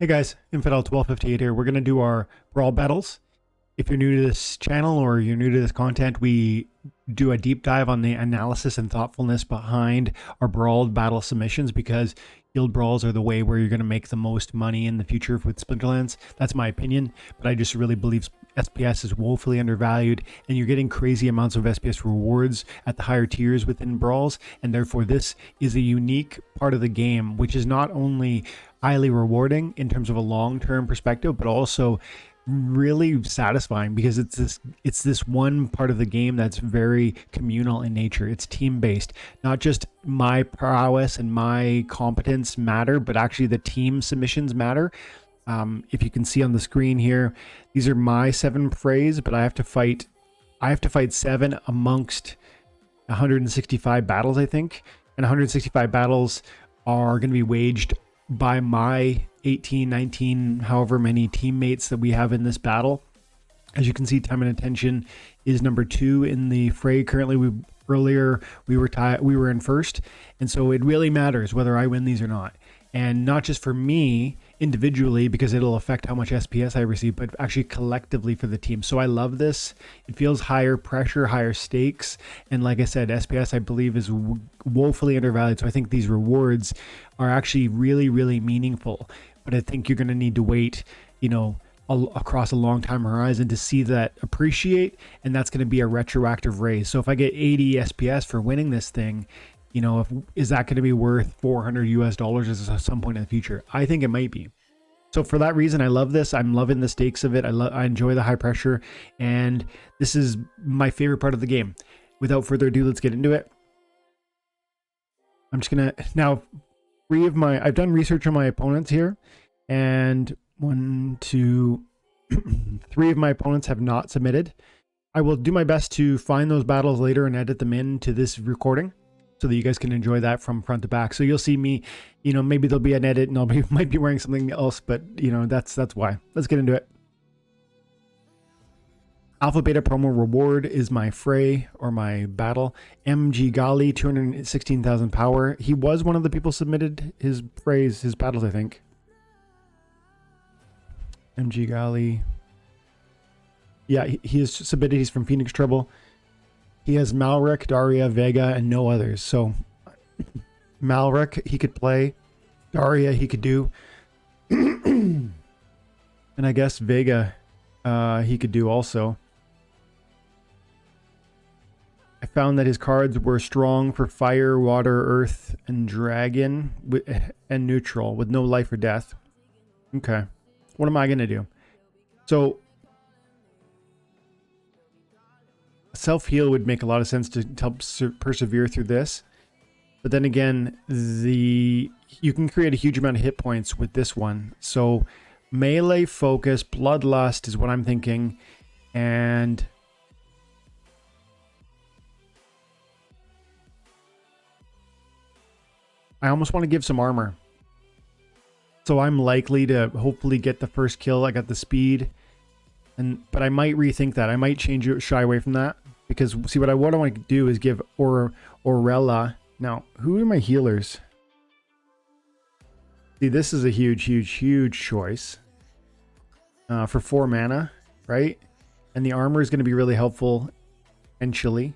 Hey guys, Infidel1258 here. We're going to do our brawl battles. If you're new to this channel or you're new to this content, we do a deep dive on the analysis and thoughtfulness behind our brawl battle submissions, because guild brawls are the way where you're going to make the most money in the future with Splinterlands. That's my opinion, but I just really believe SPS is woefully undervalued, and you're getting crazy amounts of SPS rewards at the higher tiers within brawls, and therefore this is a unique part of the game, which is not only highly rewarding in terms of a long-term perspective, but also really satisfying, because it's this one part of the game that's very communal in nature. It's team-based. Not just my prowess and my competence matter, but actually the team submissions matter. If you can see on the screen here, these are my 7 frays, but I have to fight 7 amongst 165 battles, I think. And 165 battles are going to be waged by my 18, 19, however many teammates that we have in this battle. As you can see, time and attention is number 2 in the fray. Currently, we were in first, and so it really matters whether I win these or not. And not just for me individually, because it'll affect how much SPS I receive, but actually collectively for the team. So I love this. It feels higher pressure, higher stakes. And like I said, SPS, I believe, is woefully undervalued. So I think these rewards are actually really, really meaningful. But I think you're going to need to wait, across a long time horizon to see that appreciate. And that's going to be a retroactive raise. So if I get 80 SPS for winning this thing, is that going to be worth $400 at some point in the future? I think it might be. So for that reason, I love this. I'm loving the stakes of it. I enjoy the high pressure, and this is my favorite part of the game. Without further ado, let's get into it. I'm just gonna now I've done research on my opponents here, and 1, 2, 3 of my opponents have not submitted. I will do my best to find those battles later and edit them into this recording, so that you guys can enjoy that from front to back. So you'll see me, maybe there'll be an edit and I might be wearing something else, but that's why. Let's get into it. Alpha Beta promo reward is my fray, or my battle. MG Gali, 216,000 power. He was one of the people submitted his frays, his battles, I think. MG Gali. Yeah, he is submitted. He's from Phoenix Trouble. He has Malric, Daria, Vega, and no others. So Malric, he could play. Daria, he could do. And I guess Vega, he could do also. I found that his cards were strong for fire, water, earth, and dragon, and neutral, with no life or death. Okay. What am I going to do? So self-heal would make a lot of sense to help persevere through this. But then again, you can create a huge amount of hit points with this one. So melee focus, bloodlust is what I'm thinking. And I almost want to give some armor. So I'm likely to hopefully get the first kill. I got the speed. But I might rethink that. I might shy away from that, because see, what I want to do is give Orella. Now, who are my healers? See, this is a huge choice for 4 mana, right? And the armor is going to be really helpful and chilly.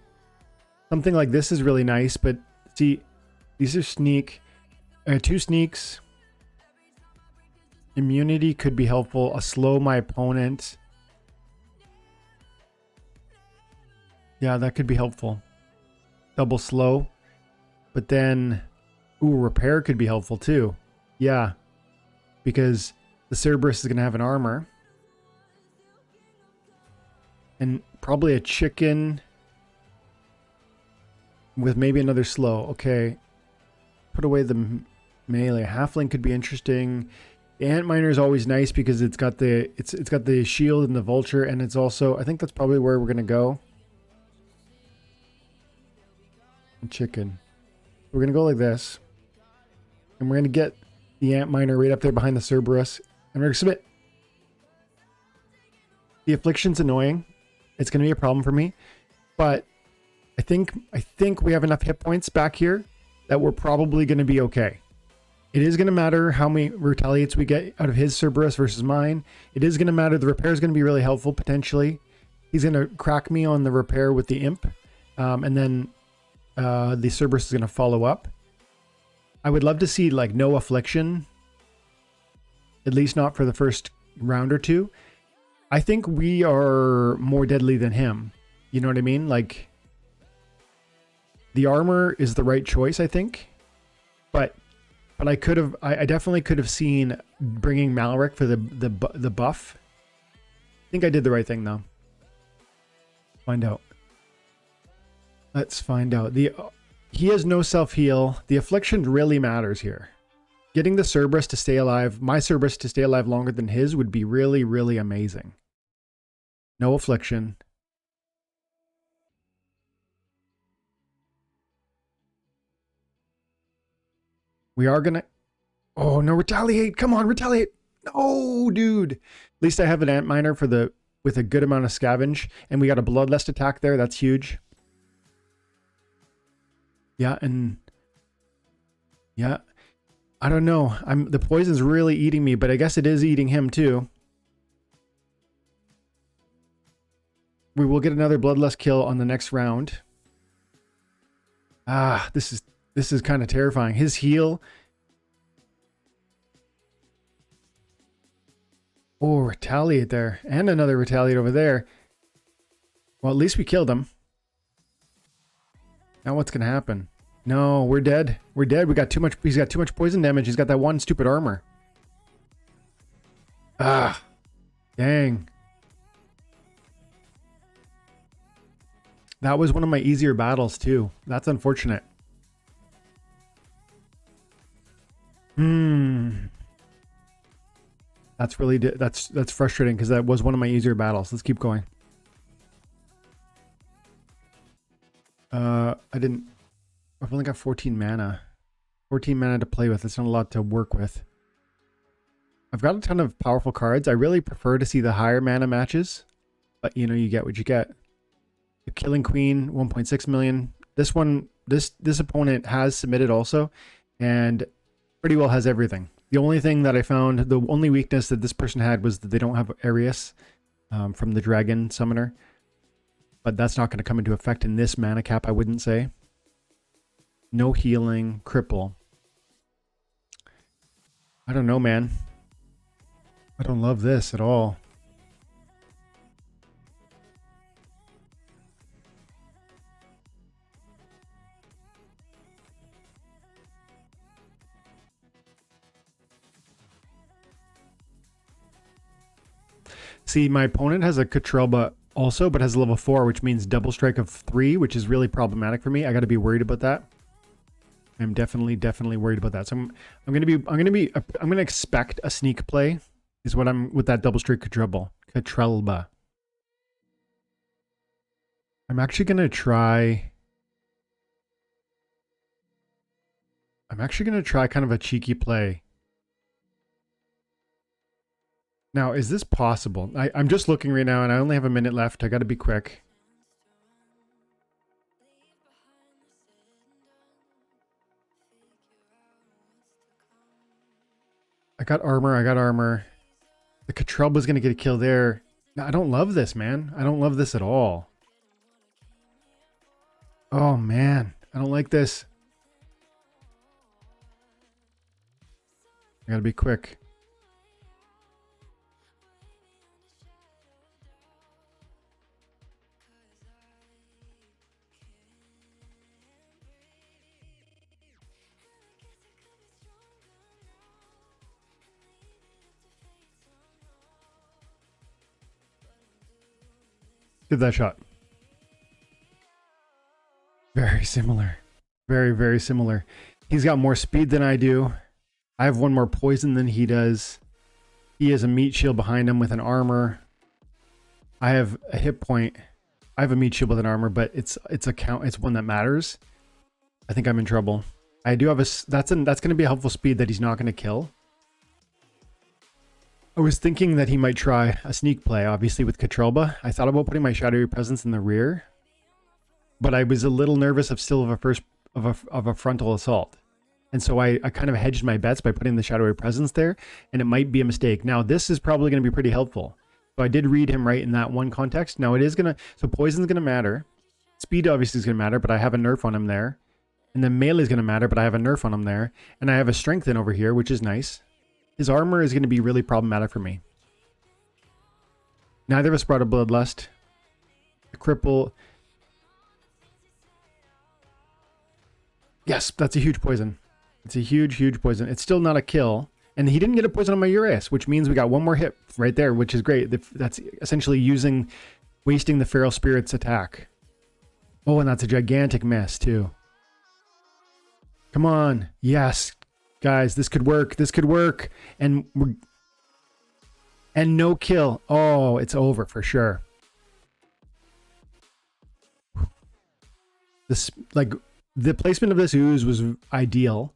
Something like this is really nice, but see, these are sneak. 2 sneaks. Immunity could be helpful. Slow my opponent. Yeah, that could be helpful. Double slow. But then, repair could be helpful too. Yeah. Because the Cerberus is going to have an armor. And probably a chicken with maybe another slow. Okay. Put away the melee. Halfling could be interesting. The Antminer is always nice because it's got the shield and the vulture, and it's also, I think that's probably where we're going to go. Chicken. We're going to go like this. And we're going to get the Antminer right up there behind the Cerberus. And we're going to submit. The Affliction's annoying. It's going to be a problem for me. But I think we have enough hit points back here that we're probably going to be okay. It is going to matter how many retaliates we get out of his Cerberus versus mine. It is going to matter. The repair is going to be really helpful potentially. He's going to crack me on the repair with the imp. And then the Cerberus is going to follow up. I would love to see like no affliction. At least not for the first round or two. I think we are more deadly than him. You know what I mean? Like, the armor is the right choice, I think. But I could have, I definitely could have seen bringing Malric for the buff. I think I did the right thing though. Find out. Let's find out. He has no self-heal. The affliction really matters here. Getting the Cerberus to stay alive, my Cerberus to stay alive longer than his would be really, really amazing. No affliction. We are gonna... Oh, no, retaliate. Come on, retaliate. No, dude. At least I have an ant miner for the with a good amount of scavenge. And we got a bloodlust attack there. That's huge. Yeah, and... Yeah. I don't know. The poison's really eating me, but I guess it is eating him too. We will get another bloodlust kill on the next round. Ah, this is kind of terrifying. His heal. Oh, retaliate there. And another retaliate over there. Well, at least we killed him. Now what's going to happen? No, we're dead. We're dead. We got too much. He's got too much poison damage. He's got that one stupid armor. Ah, dang. That was one of my easier battles too. That's unfortunate. That's really that's frustrating because that was one of my easier battles. Let's keep going. I've only got 14 mana. 14 mana to play with. It's not a lot to work with. I've got a ton of powerful cards. I really prefer to see the higher mana matches. But, you know, you get what you get. The Killing Queen, 1.6 million. This one, this opponent has submitted also. And pretty well has everything. The only thing that I found, the only weakness that this person had was that they don't have Arius from the Dragon Summoner. But that's not going to come into effect in this mana cap, I wouldn't say. No healing, cripple. I don't know, man. I don't love this at all. See, my opponent has a Catrelba also, but has a level 4, which means double strike of 3, which is really problematic for me. I got to be worried about that. I'm definitely worried about that. So I'm gonna expect a sneak play is what I'm with that double strike Catrelba. I'm actually gonna try kind of a cheeky play. Now, is this possible? I'm just looking right now and I only have a minute left. I gotta be quick. I got armor. The Catrelba's gonna get a kill there. No, I don't love this, man. I don't love this at all. Oh, man. I don't like this. I gotta be quick. Give that shot. Very similar. Very, very similar. He's got more speed than I do. I have one more poison than he does. He has a meat shield behind him with an armor. I have a hit point. I have a meat shield with an armor, but it's one that matters. I think I'm in trouble. I do have that's going to be a helpful speed that he's not going to kill. I was thinking that he might try a sneak play, obviously with Catrelba. I thought about putting my Shadowy Presence in the rear, but I was a little nervous of a frontal assault. And so I kind of hedged my bets by putting the Shadowy Presence there, and it might be a mistake. Now, this is probably going to be pretty helpful. So I did read him right in that one context. Now, it is going to... So poison's going to matter. Speed obviously is going to matter, but I have a nerf on him there. And then melee is going to matter, but I have a nerf on him there. And I have a strengthen over here, which is nice. His armor is going to be really problematic for me. Neither of us brought a Bloodlust. A cripple... Yes, that's a huge poison. It's a huge, huge poison. It's still not a kill. And he didn't get a poison on my Urias, which means we got one more hit right there, which is great. That's essentially wasting the Feral Spirit's attack. Oh, and that's a gigantic miss, too. Come on. Yes. Guys, this could work. This could work. And no kill. Oh, it's over for sure. This, like... The placement of this ooze was ideal.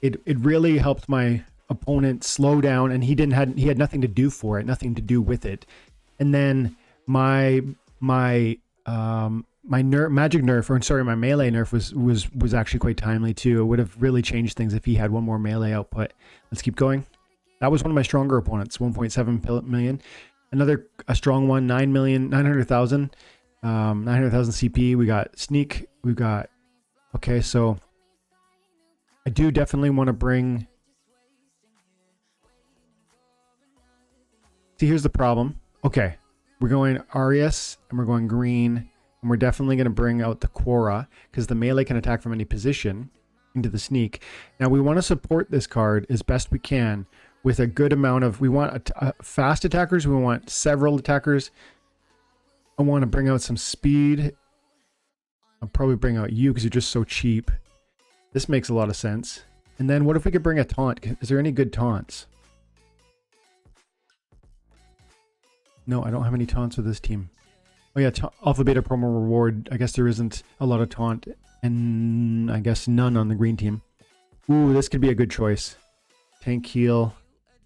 It really helped my opponent slow down, and he had nothing to do for it, nothing to do with it. And then my magic nerf, or sorry, my melee nerf was actually quite timely too. It would have really changed things if he had one more melee output. Let's keep going. That was one of my stronger opponents, 1.7 million. A strong one, 900,000 CP. We got sneak. We got. Okay, so I do definitely want to bring... See, here's the problem. Okay, we're going Arias, and we're going green, and we're definitely going to bring out the Quora, because the melee can attack from any position into the sneak. Now, we want to support this card as best we can with a good amount of... We want fast attackers, we want several attackers. I want to bring out some speed. I'll probably bring out you because you're just so cheap. This makes a lot of sense. And then what if we could bring a taunt? Is there any good taunts? No, I don't have any taunts with this team. Oh yeah, Alpha Beta promo reward. I guess there isn't a lot of taunt. And I guess none on the green team. Ooh, this could be a good choice. Tank heal.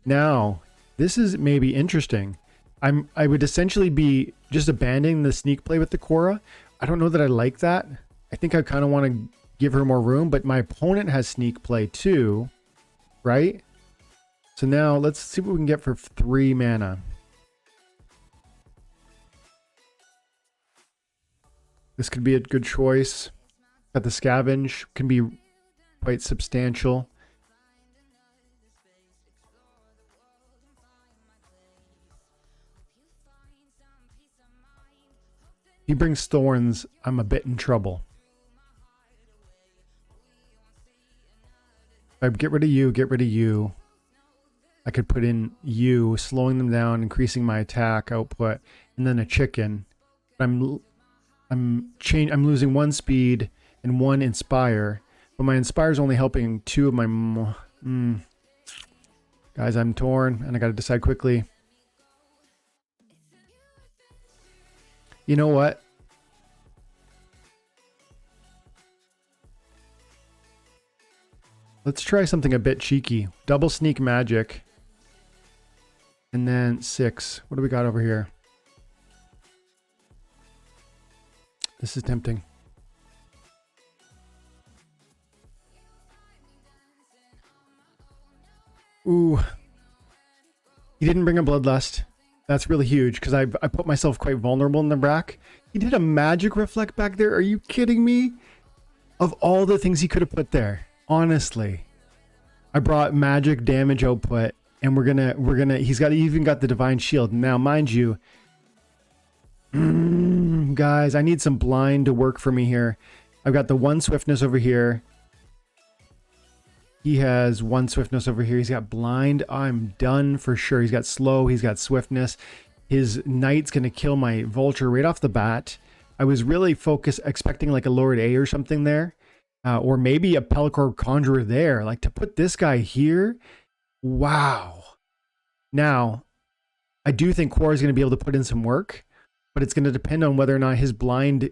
Now, this is maybe interesting. I would essentially be just abandoning the sneak play with the Quora. I don't know that I like that. I think I kind of want to give her more room, but my opponent has sneak play too, right? So now let's see what we can get for 3 mana. This could be a good choice. Got the scavenge, can be quite substantial. He brings thorns, I'm a bit in trouble. If I get rid of you, I could put in you, slowing them down, increasing my attack output, and then a chicken. I'm losing 1 speed and 1 inspire, but my inspire is only helping 2 of my... Guys, I'm torn, and I gotta decide quickly. You know what? Let's try something a bit cheeky. Double sneak magic. And then 6. What do we got over here? This is tempting. Ooh. He didn't bring a Bloodlust. That's really huge because I put myself quite vulnerable in the rack. He did a magic reflect back there. Are you kidding me? Of all the things he could have put there, honestly, I brought magic damage output, and we're gonna. He's even got the divine shield now, mind you. Guys, I need some blind to work for me here. I've got the 1 swiftness over here. He has 1 swiftness over here. He's got blind. I'm done for sure. He's got slow. He's got swiftness. His knight's going to kill my vulture right off the bat. I was really expecting like a Lord A or something there. Or maybe a Pelcor Conjurer there. Like to put this guy here. Wow. Now, I do think Quora is going to be able to put in some work. But it's going to depend on whether or not his blind,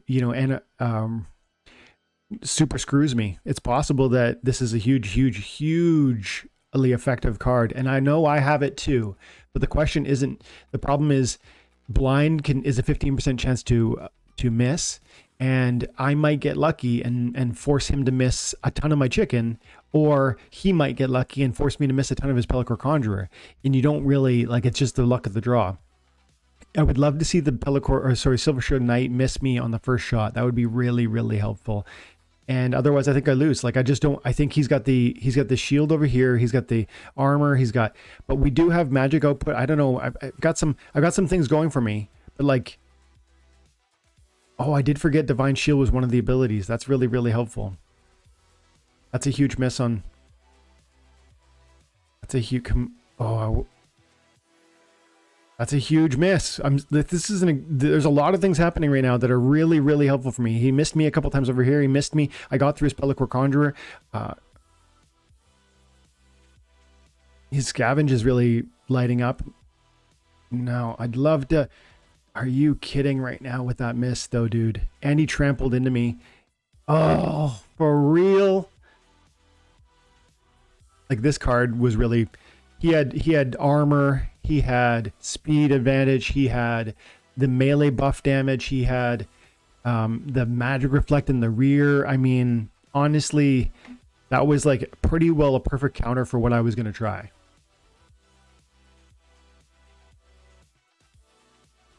super screws me. It's possible that this is a hugely effective card, and I know I have it too. But the question isn't. The problem is, blind is a 15% chance to miss, and I might get lucky and force him to miss a ton of my chicken, or he might get lucky and force me to miss a ton of his Pelacor Conjurer. And you don't really, like, it's just the luck of the draw. I would love to see the Silver Shield Knight miss me on the first shot. That would be really, really helpful. And otherwise, I think I lose. Like, I just don't. I think he's got the shield over here. He's got the armor. But we do have magic output. I don't know. I've got some things going for me. But like, oh, I did forget Divine Shield was one of the abilities. That's really, really helpful. That's a huge miss on. That's a huge. That's a huge miss. There's a lot of things happening right now that are really, really helpful for me. He missed me a couple times over here. He missed me. I got through his Pelacor Conjurer. His Scavenge is really lighting up. No, I'd love to. Are you kidding right now with that miss though, dude? And he trampled into me. Oh, for real? Like, this card was really, he had armor. He had speed advantage. He had the melee buff damage. He had the magic reflect in the rear. I mean, honestly, that was like pretty well a perfect counter for what I was going to try.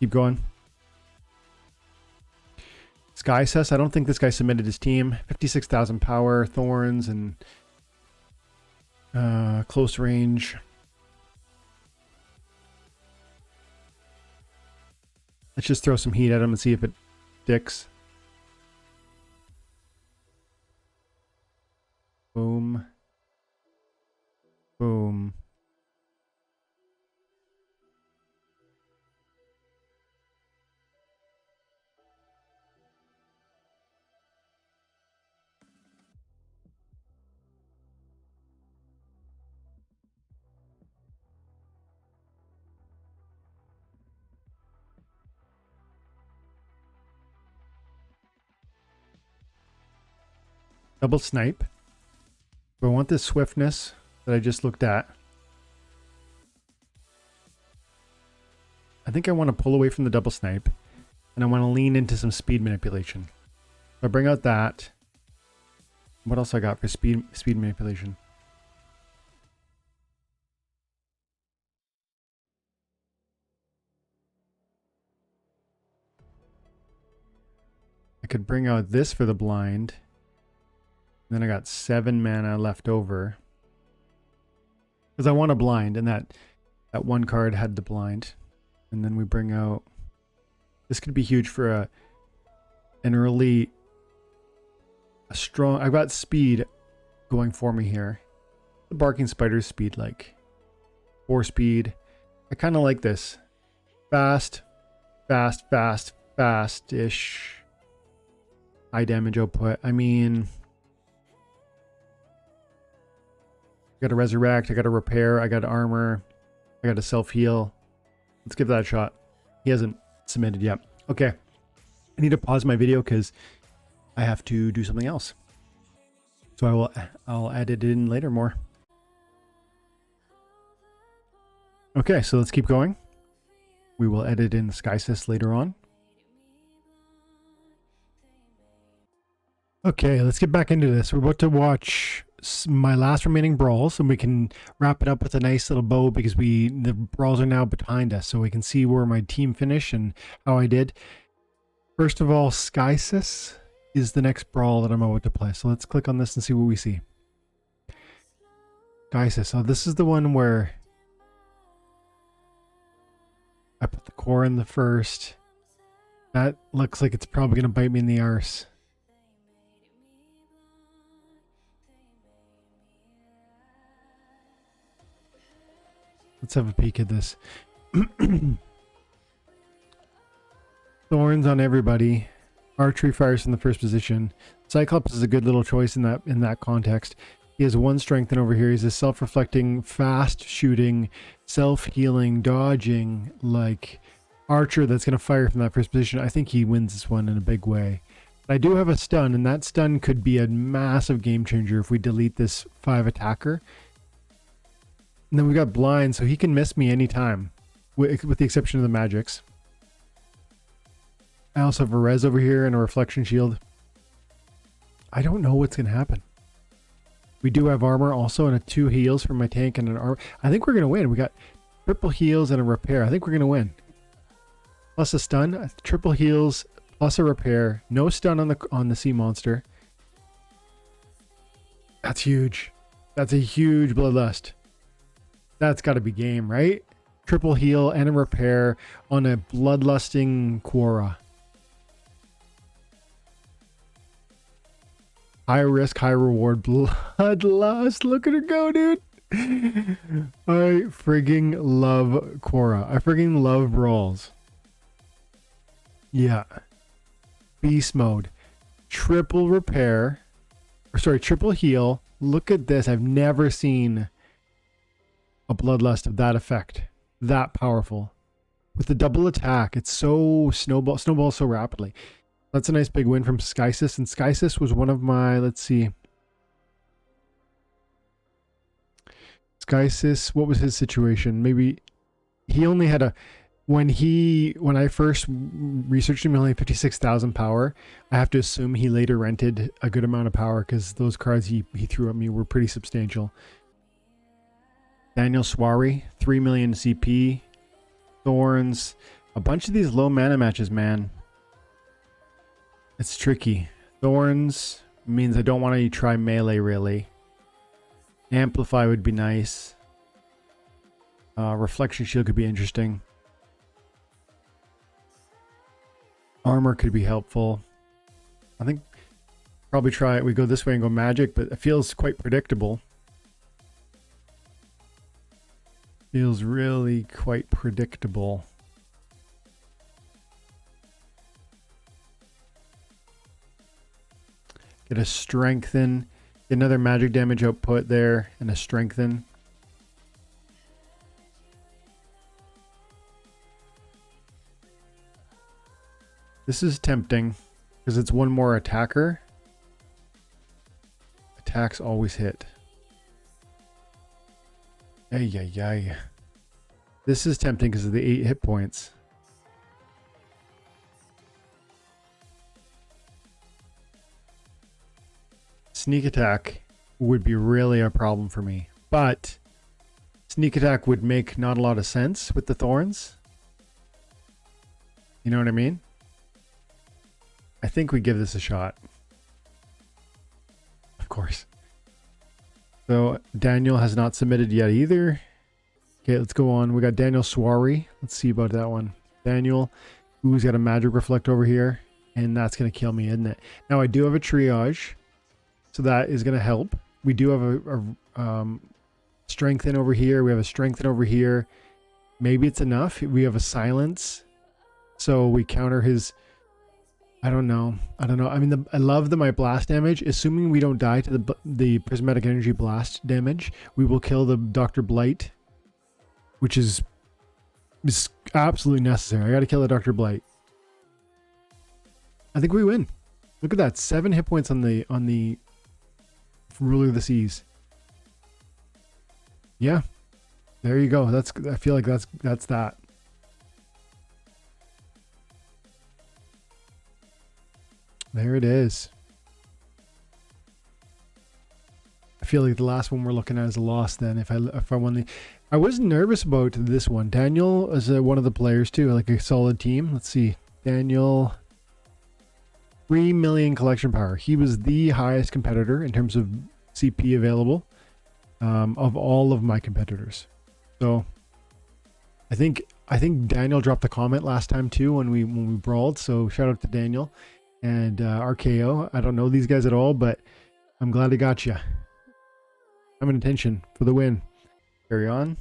Keep going. Sky Cess. I don't think this guy submitted his team. 56,000 power, thorns, and close range. Let's just throw some heat at him and see if it sticks. Boom. Boom. Double snipe. But I want this swiftness that I just looked at. I think I want to pull away from the double snipe, and I want to lean into some speed manipulation. So I bring out that. What else I got for speed manipulation? I could bring out this for the blind. Then I got 7 mana left over. Because I want a blind, and that one card had the blind. And then we bring out... This could be huge for an early... A strong... I've got speed going for me here. The Barking Spider's speed, like 4 speed. I kind of like this. Fast, fast, fast, fast-ish. High damage output. I mean... I got a resurrect, I got a repair, I got armor, I got a self-heal. Let's give that a shot. He hasn't submitted yet. Okay. I need to pause my video because I have to do something else. So I'll edit it in later more. Okay, so let's keep going. We will edit in the Sky Cess later on. Okay, let's get back into this. We're about to watch my last remaining brawls, and we can wrap it up with a nice little bow because the brawls are now behind us, so we can see where my team finished and how I did. First of all, Sky Cess is the next brawl that I'm about to play. So let's click on this and see what we see. Sky Cess. So this is the one where I put the core in the first. That looks like it's probably going to bite me in the arse. Let's have a peek at this. Thorns on everybody. Archery fires from the first position. Cyclops is a good little choice in that context. He has 1 strength, and over here he's a self-reflecting, fast shooting, self-healing, dodging, like archer that's going to fire from that first position. I think he wins this one in a big way. But I do have a stun, and that stun could be a massive game changer if we delete this 5 attacker. And then we got blind, so he can miss me anytime, with the exception of the magics. I also have a res over here and a reflection shield. I don't know what's going to happen. We do have armor also and a 2 heals for my tank and an armor. I think we're going to win. We got triple heals and a repair. I think we're going to win. Plus a stun, triple heals, plus a repair. No stun on the sea monster. That's huge. That's a huge bloodlust. That's got to be game, right? Triple heal and a repair on a bloodlusting Quora. High risk, high reward, bloodlust. Look at her go, dude. I frigging love Quora. I frigging love brawls. Yeah. Beast mode. Triple repair. Or sorry, triple heal. Look at this. I've never seen a bloodlust of that effect. That powerful. With the double attack, it's so snowballs so rapidly. That's a nice big win from Skysis. And Skysis was one of my, let's see. Skysis, what was his situation? Maybe he only had a, when I first researched him, he only had 56,000 power. I have to assume he later rented a good amount of power because those cards he threw at me were pretty substantial. Daniel Swari, 3 million CP. Thorns. A bunch of these low mana matches, man. It's tricky. Thorns means I don't want to try melee, really. Amplify would be nice. Reflection shield could be interesting. Armor could be helpful. I think probably try it. We go this way and go magic, but it feels quite predictable. Feels really quite predictable. Get a strengthen. Get another magic damage output there and a strengthen. This is tempting because it's one more attacker. Attacks always hit. Ay, ay, ay. This is tempting because of the 8 hit points. Sneak attack would be really a problem for me, but sneak attack would make not a lot of sense with the thorns. You know what I mean? I think we give this a shot. Of course. So Daniel has not submitted yet either. Okay, let's go on. We got Daniel Swari. Let's see about that one. Daniel, who's got a magic reflect over here, and that's going to kill me, isn't it? Now I do have a triage. So that is going to help. We do have a strengthen over here. We have a strengthen over here. Maybe it's enough. We have a silence. So we counter his... I don't know. I mean, I love my blast damage. Assuming we don't die to the prismatic energy blast damage, we will kill the Dr. Blight, which is absolutely necessary. I got to kill the Dr. Blight. I think we win. Look at that. 7 hit points on the Ruler of the Seas. Yeah, there you go. I feel like that's that. There it is. I feel like the last one we're looking at is a loss. Then if I won I was nervous about this one. Daniel is one of the players too, like a solid team. Let's see, Daniel. 3 million collection power. He was the highest competitor in terms of CP available of all of my competitors. So I think Daniel dropped a comment last time too when we brawled. So shout out to Daniel and RKO. I don't know these guys at all, but I'm glad I got you. I'm in attention for the win. Carry on.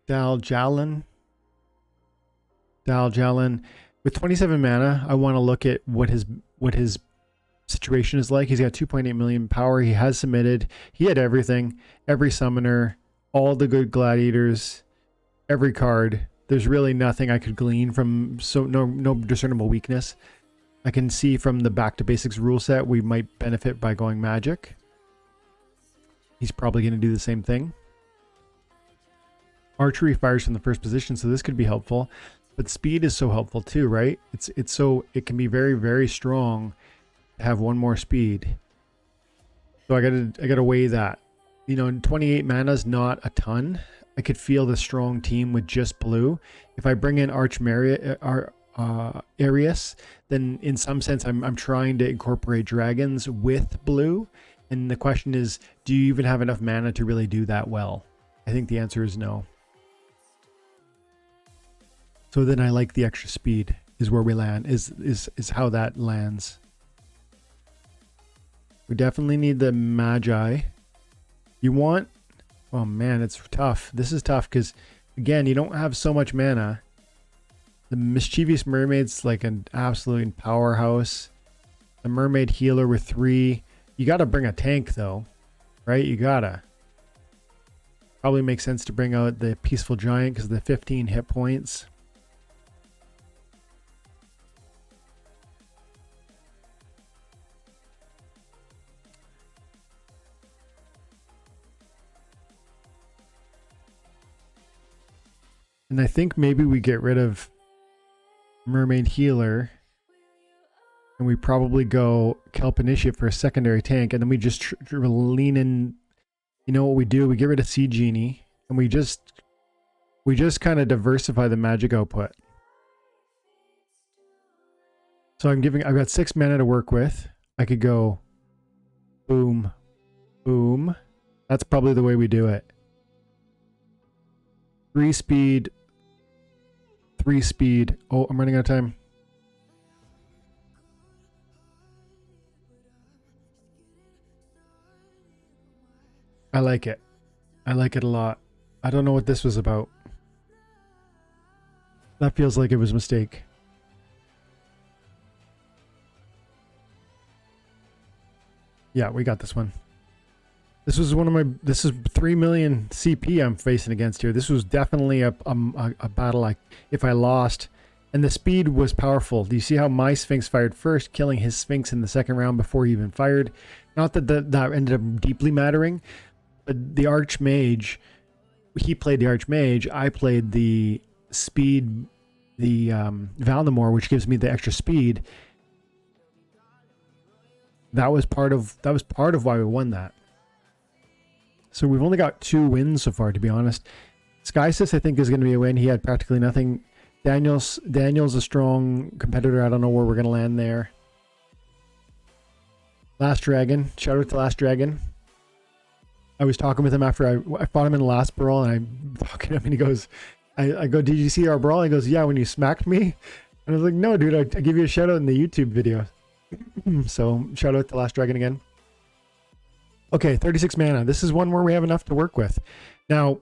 Dal Jalen. With 27 mana, I want to look at what his situation is like. He's got 2.8 million power. He has submitted. He had everything, every summoner, all the good gladiators, every card. There's really nothing I could glean from, so no discernible weakness. I can see from the back to basics rule set we might benefit by going magic. He's probably going to do the same thing. Archery fires from the first position, so this could be helpful. But speed is so helpful too, right? It's so it can be very, very strong to have one more speed. So I gotta weigh that. You know, 28 mana is not a ton. I could feel the strong team with just blue. If I bring in Arius, then in some sense I'm trying to incorporate dragons with blue. And the question is, do you even have enough mana to really do that well? I think the answer is no. So then I like the extra speed is where we land, is how that lands. We definitely need the Magi. You want, oh man, it's tough. This is tough because again, you don't have so much mana. The Mischievous Mermaid's like an absolute powerhouse. The Mermaid Healer with 3. You got to bring a tank though, right? You gotta. Probably makes sense to bring out the Peaceful Giant because of the 15 hit points. And I think maybe we get rid of Mermaid Healer and we probably go Kelp Initiate for a secondary tank, and then we just lean in. You know what we do? We get rid of Sea Genie and we just kind of diversify the magic output. So I've got 6 mana to work with. I could go boom, boom. That's probably the way we do it. 3 speed, 3 speed. Oh, I'm running out of time. I like it. I like it a lot. I don't know what this was about. That feels like it was a mistake. Yeah, we got this one. This was this is 3 million CP I'm facing against here. This was definitely a battle if I lost. And the speed was powerful. Do you see how my Sphinx fired first, killing his Sphinx in the second round before he even fired? Not that that ended up deeply mattering, but the Archmage, he played the Archmage, I played the speed, the Valnamore, which gives me the extra speed. That was part of why we won that. So we've only got 2 wins so far, to be honest. Skysys, I think, is going to be a win. He had practically nothing. Daniel's a strong competitor. I don't know where we're going to land there. Last Dragon. Shout out to Last Dragon. I was talking with him after I fought him in the last brawl, and I'm talking to him, and he goes, I go, did you see our brawl? He goes, yeah, when you smacked me. And I was like, no, dude, I give you a shout out in the YouTube video. So shout out to Last Dragon again. Okay, 36 mana. This is one where we have enough to work with. Now,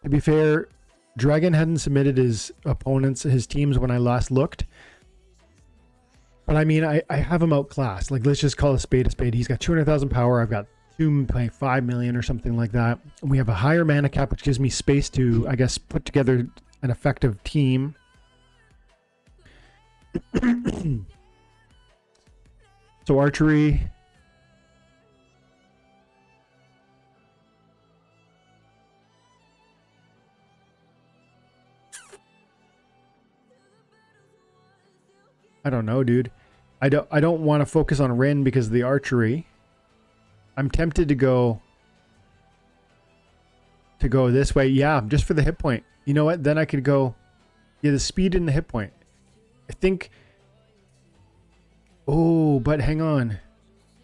to be fair, Dragon hadn't submitted his opponents, his teams when I last looked. But I mean, I have him outclassed. Like, let's just call a spade a spade. He's got 200,000 power. I've got 2.5 million or something like that. And we have a higher mana cap, which gives me space to, I guess, put together an effective team. So archery. I don't know, dude. I don't want to focus on Rin because of the archery. I'm tempted to go this way. Yeah, just for the hit point. You know what? Then I could go, yeah, the speed and the hit point. I think. Oh, but hang on.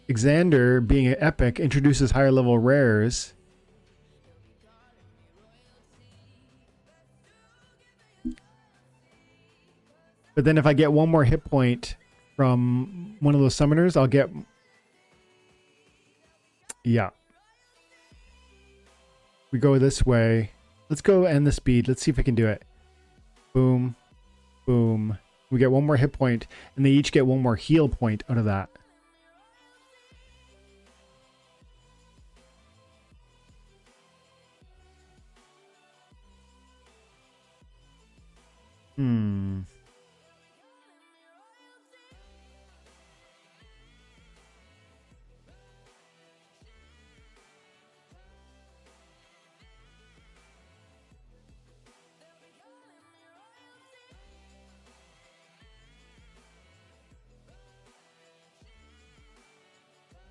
Xander, being an epic, introduces higher level rares. But then if I get one more hit point from one of those summoners, I'll get... Yeah. We go this way. Let's go end the speed. Let's see if we can do it. Boom. Boom. We get one more hit point, and they each get one more heal point out of that.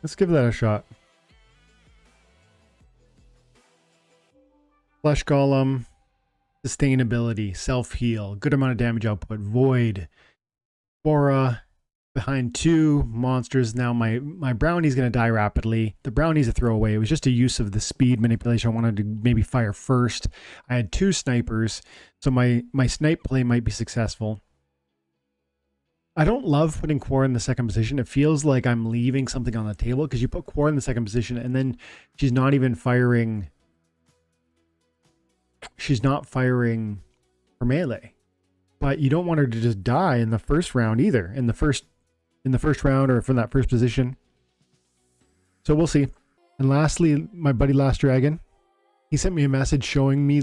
Let's give that a shot. Flesh Golem, sustainability, self-heal, good amount of damage output, void, aura, behind 2 monsters. Now my brownie's going to die rapidly. The brownie's a throwaway. It was just a use of the speed manipulation. I wanted to maybe fire first. I had 2 snipers, so my snipe play might be successful. I don't love putting Quora in the second position. It feels like I'm leaving something on the table because you put Quora in the second position and then she's not even firing. She's not firing her melee. But you don't want her to just die in the first round either. In the first round or from that first position. So we'll see. And lastly, my buddy Last Dragon, he sent me a message showing me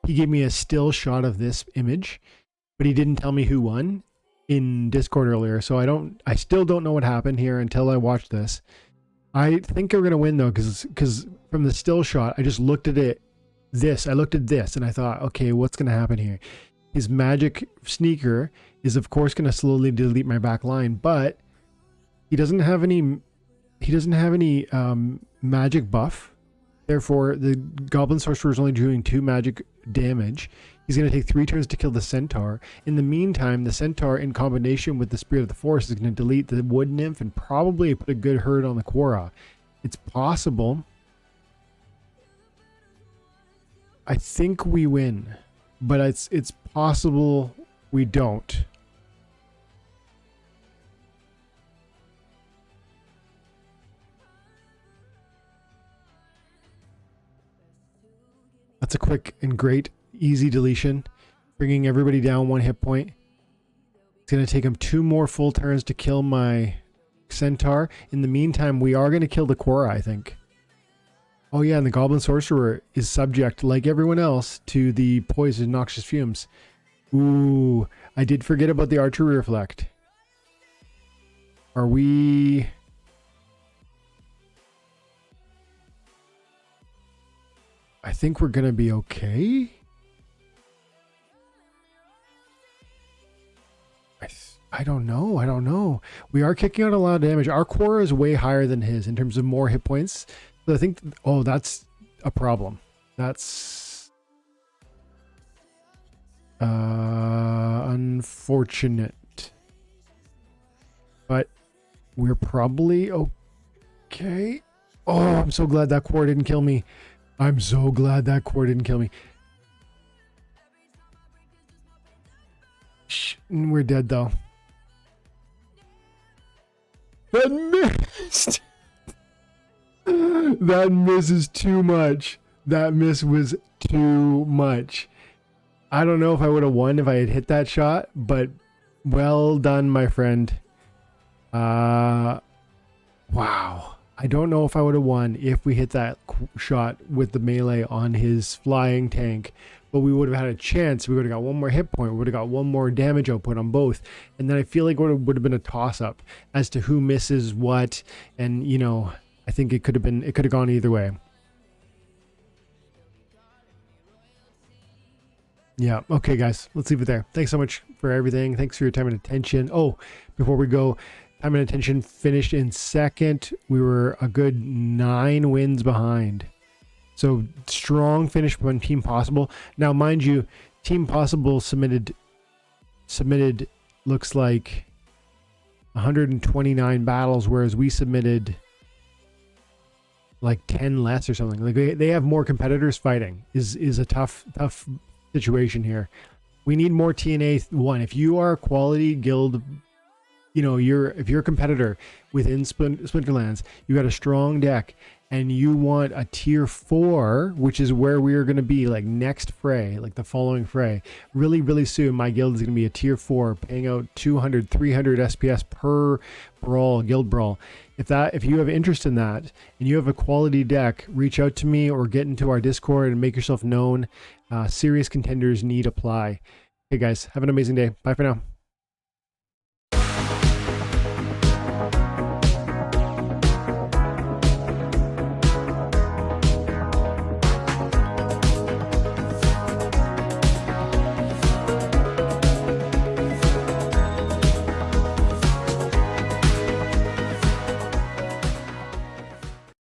he gave me a still shot of this image, but he didn't tell me who won in Discord earlier. So I still don't know what happened here until I watch this. I think we're going to win though, because from the still shot, I just looked at it. I looked at this and I thought, okay, what's going to happen here? His magic sneaker is of course going to slowly delete my back line, but he doesn't have any magic buff. Therefore, the Goblin Sorcerer is only doing 2 magic damage. He's going to take 3 turns to kill the Centaur. In the meantime, the Centaur in combination with the Spirit of the Forest is going to delete the Wood Nymph and probably put a good hurt on the Quora. It's possible. I think we win, but it's possible we don't. That's a quick and great, easy deletion, bringing everybody down 1 hit point. It's going to take him 2 more full turns to kill my Centaur. In the meantime, we are going to kill the Quora, I think. Oh yeah, and the Goblin Sorcerer is subject, like everyone else, to the poison noxious fumes. Ooh, I did forget about the archery reflect. Are we... I think we're gonna be okay. I don't know. We are kicking out a lot of damage. Our Quora is way higher than his in terms of more hit points. So I think, oh, that's a problem. That's unfortunate. But we're probably okay. Oh, I'm so glad that Quora didn't kill me. I'm so glad that Quora didn't kill me. Shh, we're dead though. That missed. That miss is too much. That miss was too much. I don't know if I would have won if I had hit that shot, but well done, my friend. Wow. I don't know if I would have won if we hit that shot with the melee on his flying tank, but we would have had a chance. We would have got 1 more hit point. We would have got 1 more damage output on both. And then I feel like it would have been a toss up as to who misses what. And, you know, I think it could have gone either way. Yeah. Okay, guys, let's leave it there. Thanks so much for everything. Thanks for your time and attention. Oh, before we go, time and attention finished in second. We were a good 9 wins behind. So strong finish from Team Possible. Now, mind you, Team Possible submitted looks like 129 battles, whereas we submitted like 10 less or something. Like they have more competitors fighting. Is a tough situation here. We need more TNA 1. If you are a quality guild, you know, if you're a competitor within Splinterlands, you got a strong deck and you want a tier 4, which is where we are going to be like next fray, like the following fray, really soon. My guild is going to be a tier 4, paying out 200 300 SPS per brawl, guild brawl. If you have interest in that and you have a quality deck, reach out to me or get into our Discord and make yourself known. Serious contenders need apply. Hey guys, have an amazing day. Bye for now.